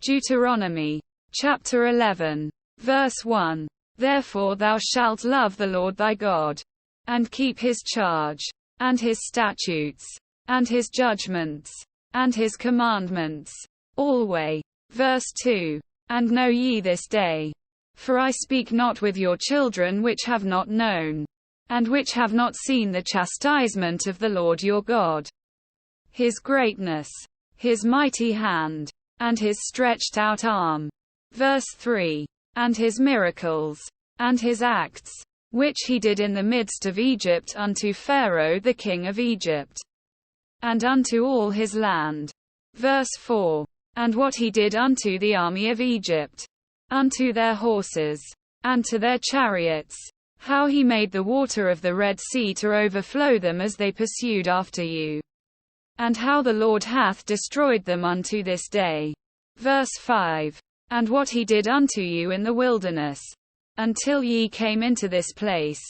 Deuteronomy, chapter 11, verse 1. Therefore thou shalt love the Lord thy God, and keep his charge, and his statutes, and his judgments, and his commandments, alway. Verse 2. And know ye this day, for I speak not with your children which have not known, and which have not seen the chastisement of the Lord your God, his greatness, his mighty hand, and his stretched out arm. Verse 3. And his miracles, and his acts, which he did in the midst of Egypt unto Pharaoh the king of Egypt, and unto all his land. Verse 4. And what he did unto the army of Egypt, unto their horses, and to their chariots, how he made the water of the Red Sea to overflow them as they pursued after you, and how the Lord hath destroyed them unto this day. Verse 5. And what he did unto you in the wilderness, until ye came into this place.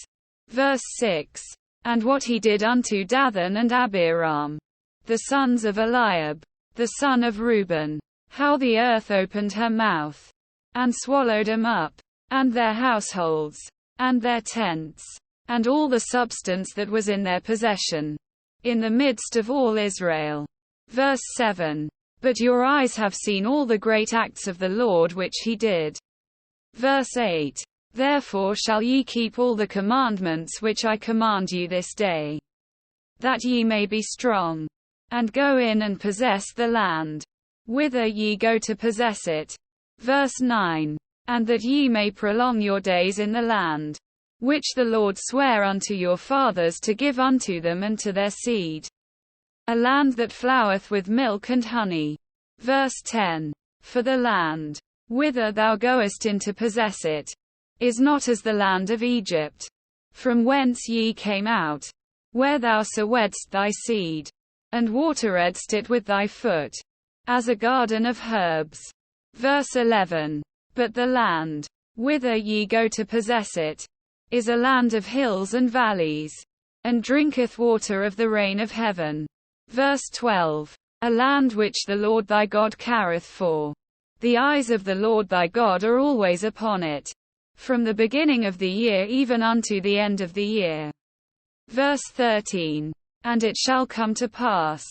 Verse 6. And what he did unto Dathan and Abiram, the sons of Eliab, the son of Reuben, how the earth opened her mouth, and swallowed them up, and their households, and their tents, and all the substance that was in their possession, in the midst of all Israel. Verse 7. But your eyes have seen all the great acts of the Lord which he did. Verse 8. Therefore shall ye keep all the commandments which I command you this day, that ye may be strong, and go in and possess the land, whither ye go to possess it. Verse 9. And that ye may prolong your days in the land, which the Lord sware unto your fathers to give unto them and to their seed, a land that floweth with milk and honey. Verse 10. For the land, whither thou goest in to possess it, is not as the land of Egypt, from whence ye came out, where thou sowedst thy seed, and wateredst it with thy foot, as a garden of herbs. Verse 11. But the land, whither ye go to possess it, is a land of hills and valleys, and drinketh water of the rain of heaven. Verse 12. A land which the Lord thy God careth for. The eyes of the Lord thy God are always upon it, from the beginning of the year even unto the end of the year. Verse 13. And it shall come to pass,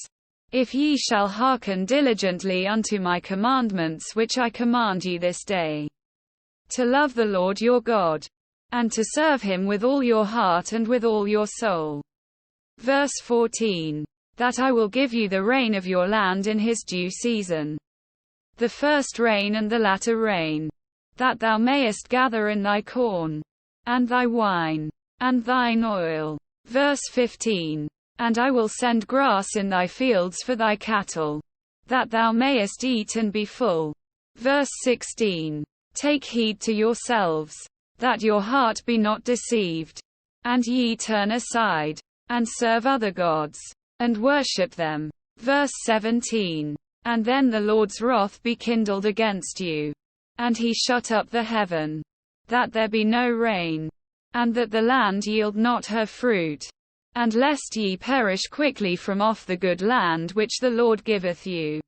if ye shall hearken diligently unto my commandments which I command you this day, to love the Lord your God, and to serve him with all your heart and with all your soul. Verse 14. That I will give you the rain of your land in his due season, the first rain and the latter rain, that thou mayest gather in thy corn, and thy wine, and thine oil. Verse 15. And I will send grass in thy fields for thy cattle, that thou mayest eat and be full. Verse 16. Take heed to yourselves, that your heart be not deceived, and ye turn aside, and serve other gods, and worship them. Verse 17. And then the Lord's wrath be kindled against you, and he shut up the heaven, that there be no rain, and that the land yield not her fruit, and lest ye perish quickly from off the good land which the Lord giveth you.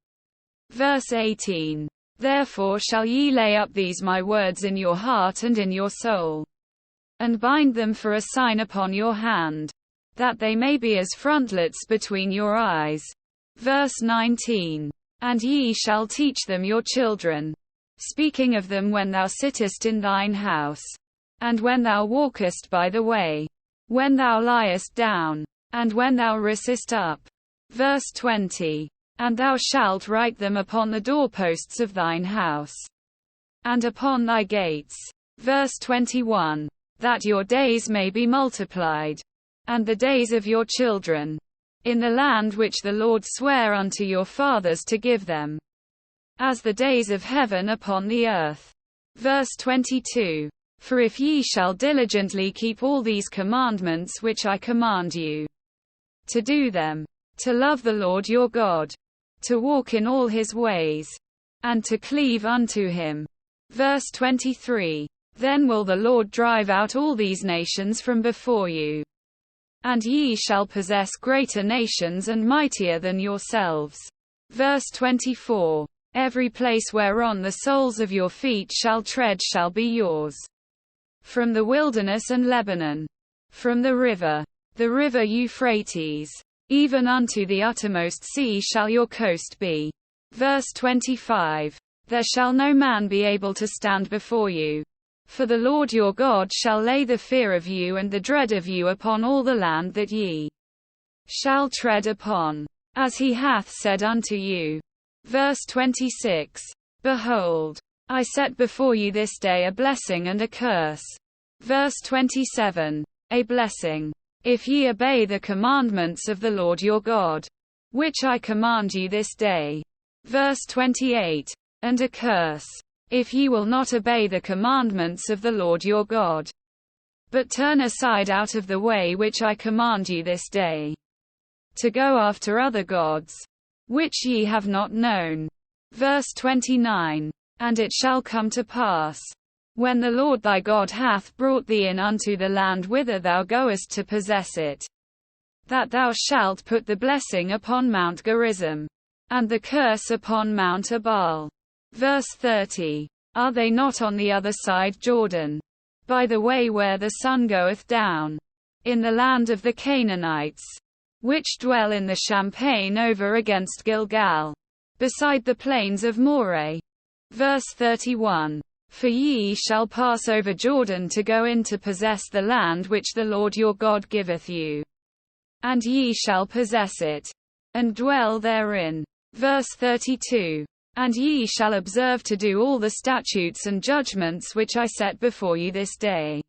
Verse 18. Therefore shall ye lay up these my words in your heart and in your soul, and bind them for a sign upon your hand, that they may be as frontlets between your eyes. Verse 19. And ye shall teach them your children, speaking of them when thou sittest in thine house, and when thou walkest by the way, when thou liest down, and when thou risest up. Verse 20. And thou shalt write them upon the doorposts of thine house, and upon thy gates. Verse 21. That your days may be multiplied, and the days of your children, in the land which the Lord sware unto your fathers to give them, as the days of heaven upon the earth. Verse 22. For if ye shall diligently keep all these commandments which I command you, to do them, to love the Lord your God, to walk in all his ways, and to cleave unto him. Verse 23. Then will the Lord drive out all these nations from before you, and ye shall possess greater nations and mightier than yourselves. Verse 24. Every place whereon the soles of your feet shall tread shall be yours. From the wilderness and Lebanon, from the river Euphrates, even unto the uttermost sea shall your coast be. Verse 25. There shall no man be able to stand before you. For the Lord your God shall lay the fear of you and the dread of you upon all the land that ye shall tread upon, as he hath said unto you. Verse 26. Behold, I set before you this day a blessing and a curse. Verse 27. A blessing, if ye obey the commandments of the Lord your God, which I command you this day. Verse 28. And a curse, if ye will not obey the commandments of the Lord your God, but turn aside out of the way which I command you this day, to go after other gods, which ye have not known. Verse 29. And it shall come to pass, when the Lord thy God hath brought thee in unto the land whither thou goest to possess it, that thou shalt put the blessing upon Mount Gerizim, and the curse upon Mount Ebal. Verse 30. Are they not on the other side Jordan, by the way where the sun goeth down, in the land of the Canaanites, which dwell in the champaign over against Gilgal, beside the plains of Moreh? Verse 31. For ye shall pass over Jordan to go in to possess the land which the Lord your God giveth you, and ye shall possess it, and dwell therein. Verse 32. And ye shall observe to do all the statutes and judgments which I set before you this day.